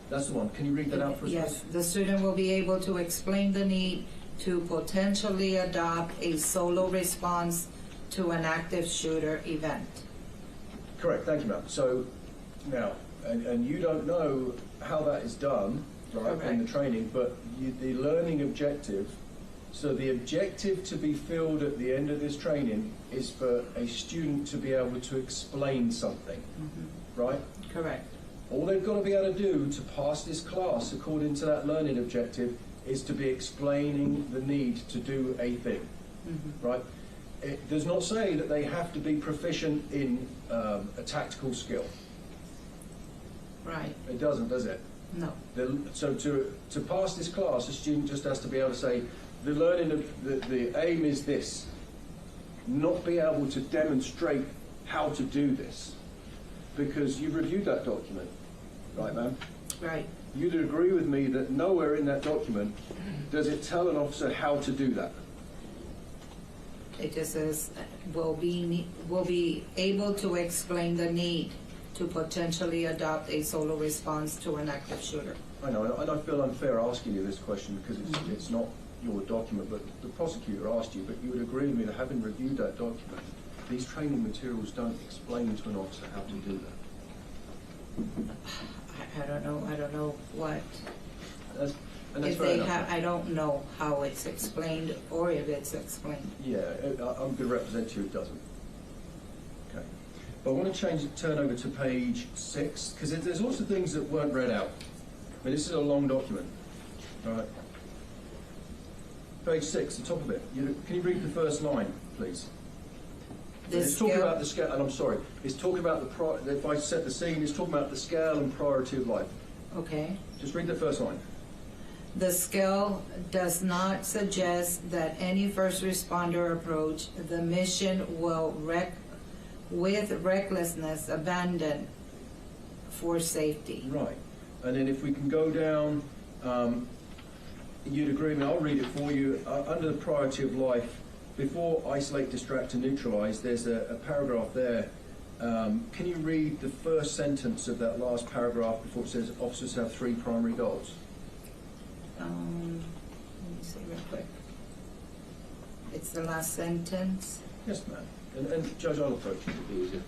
That's the one. Can you read that out for us? Yes, the student will be able to explain the need to potentially adopt a solo response to an active shooter event. Correct. Thank you, ma'am. So now, and you don't know how that is done, right, in the training, but the learning objective, so the objective to be filled at the end of this training is for a student to be able to explain something, right? Correct. All they've got to be able to do to pass this class according to that learning objective is to be explaining the need to do a thing, right? It does not say that they have to be proficient in a tactical skill. Right. It doesn't, does it? No. So to pass this class, a student just has to be able to say, the learning of the aim is this, not be able to demonstrate how to do this, because you've reviewed that document, right, ma'am? Right. You'd agree with me that nowhere in that document does it tell an officer how to do that. It just says, will be able to explain the need to potentially adopt a solo response to an active shooter. I know, and I feel unfair asking you this question because it's not your document, but the prosecutor asked you, but you would agree with me that having reviewed that document, these training materials don't explain to an officer how to do that. I don't know what. And that's If fair they enough. have, I don't know how it's explained or if it's explained. Yeah, I'm going to represent you, it doesn't. Okay. But I want to turn over to page 6, because there's also things that weren't read out. I mean, this is a long document. All right. Page 6, the top of it. Can you read the first line, please? It's talking about the scale, and I'm sorry, it's talking about if I set the scene, it's talking about the scale and priority of life. Okay. Just read the first line. The scale does not suggest that any first responder approach the mission will with recklessness abandon for safety. Right. And then if we can go down, you'd agree with me, I'll read it for you. Under the priority of life, before isolate, distract, and neutralize, there's a paragraph there. Can you read the first sentence of that last paragraph before it says officers have 3 primary goals? Let me see real quick. It's the last sentence. Yes, ma'am. And Judge, I'll approach you, it'll be easier.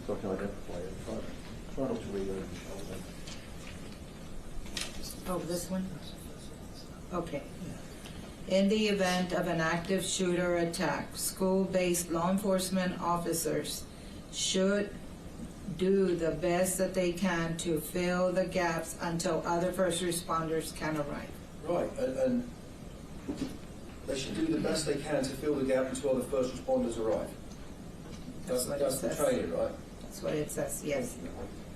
So I can identify it. Try not to read over the shoulder. Oh, this one? Okay. In the event of an active shooter attack, school-based law enforcement officers should do the best that they can to fill the gaps until other first responders can arrive. Right, and they should do the best they can to fill the gap until the first responders arrive. That's what it That's the says. training, right? That's what it says, yes.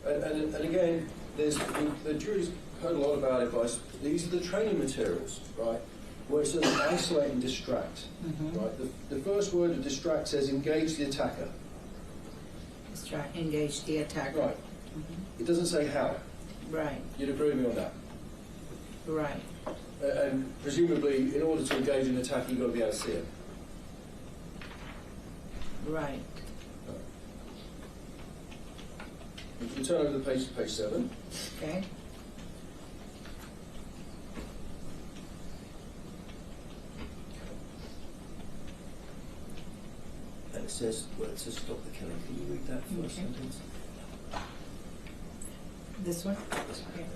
And again, the jury's heard a lot about it, but these are the training materials, right? Where it says isolate and distract, right? The first word of distract says engage the attacker. Engage the attacker. Right. It doesn't say how. Right, You'd agree with me on that? right. And presumably, in order to engage an attacker, you've got to be able to see it. Right. If you turn over the page to page 7. Okay. And it says, well, it says stop the killing. Can you read that first sentence? This one? Okay.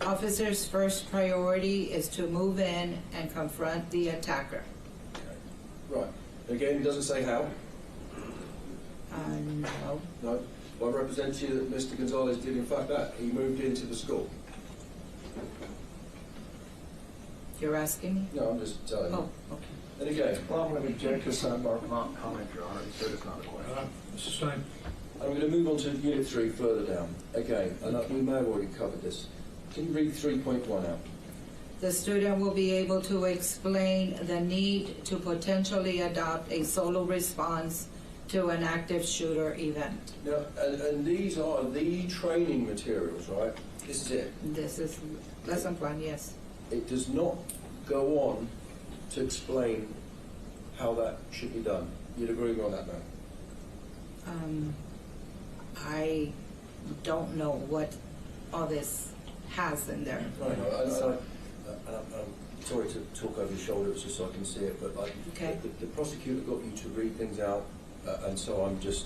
Officers' first priority is to move in and confront the attacker. Okay. Right. Again, it doesn't say how. No. No. Well, I represent to you that Mr. Gonzales did in fact that. He moved into the school. You're asking me? No, I'm just telling you. Oh, okay. And again, Well, I'm going to object to sidebar comment, Your Honor. He said it's not a question. Sustained. I'm going to move on to Unit 3 further down. Again, and we may have already covered this. Can you read 3.1 out? The student will be able to explain the need to potentially adopt a solo response to an active shooter event. Now, and these are the training materials, right? This is it. This is lesson plan, yes. It does not go on to explain how that should be done. You'd agree with me on that, ma'am? I don't know what all this has in there. I know. I'm sorry to talk over your shoulder, it's just so I can see it, but like, Okay. the prosecutor got you to read things out, and so I'm just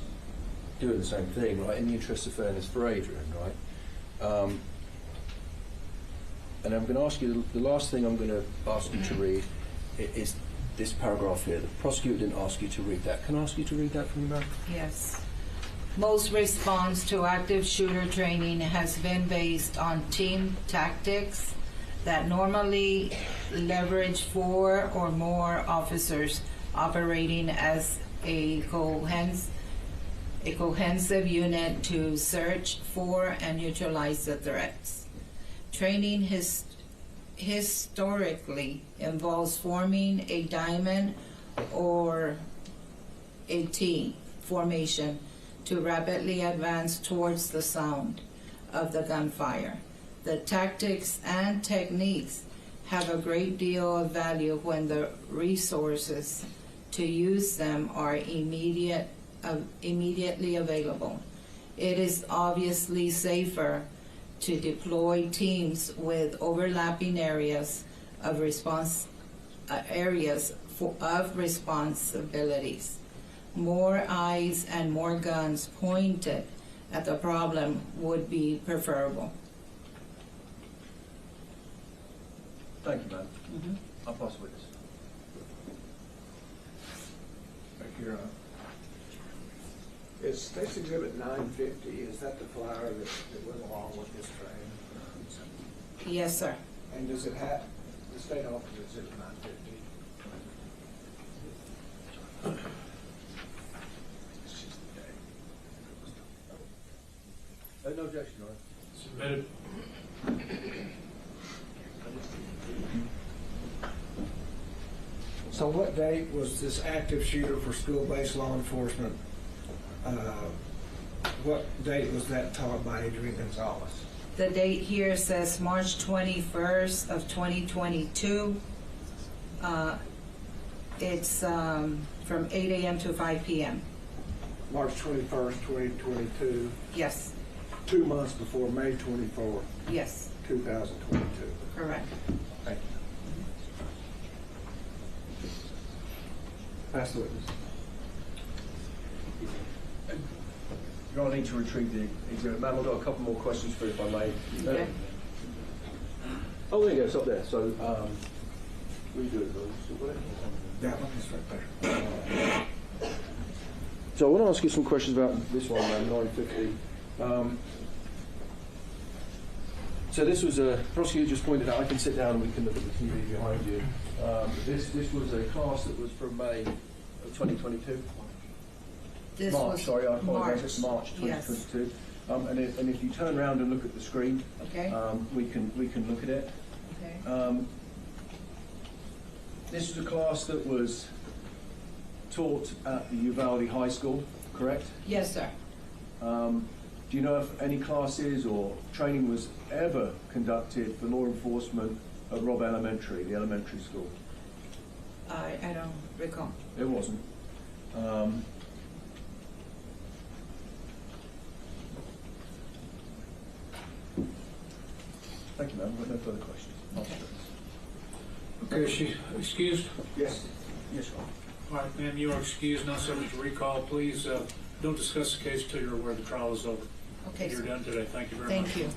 doing the same thing, right, in the interest of fairness for Adrian, right? And I'm going to ask you, the last thing I'm going to ask you to read is this paragraph here. The prosecutor didn't ask you to read that. Can I ask you to read that from the back? Yes. Most response to active shooter training has been based on team tactics that normally leverage 4 or more officers operating as a cohesive unit to search for and neutralize the threats. Training historically involves forming a diamond or a team formation to rapidly advance towards the sound of the gunfire. The tactics and techniques have a great deal of value when the resources to use them are immediately available. It is obviously safer to deploy teams with overlapping areas of responsibilities. More eyes and more guns pointed at the problem would be preferable. Thank you, ma'am. Mhm. I'll pass the witness. Thank you, Your Honor. Is State's Exhibit 950, is that the flyer that went along with this train? Yes, sir. And does it have, the state offers Exhibit 950? No objection, Your Honor. Submitted. So what date was this active shooter for school-based law enforcement? What date was that taught by Adrian Gonzales? The date here says March 21st of 2022. It's from 8 a.m. to 5 p.m. March 21st, 2022, Yes, 2 months before May 24th, yes, 2022. correct. Thank you. Pass the witness. You're going to need to retrieve the exhibit. Ma'am, I've got a couple more questions for you, if I may. Okay. Oh, there you go, it's up there. So, we do it, That one is right there. So I want to ask you some questions about this one, 950. So this was a prosecutor just pointed out. I can sit down and we can look at the TV behind you. This was a class that was from May of 2022. This March, was sorry, I apologize. It's March. March Yes. 2022. And if you turn around and look at the screen, Okay. we can look at it. Okay. This was a class that was taught at the Uvalde High School, correct? Yes, sir. Do you know if any classes or training was ever conducted for law enforcement at Robb Elementary, the elementary school? I don't recall. It wasn't. Thank you, ma'am. We've got no further questions. Okay. Okay, is she excused? Yes. Yes, Your Honor. All right, ma'am, you are excused, not subject to recall. Please don't discuss the case until you're aware the trial is over. Okay, You're sir. done today. Thank you very much. Thank you.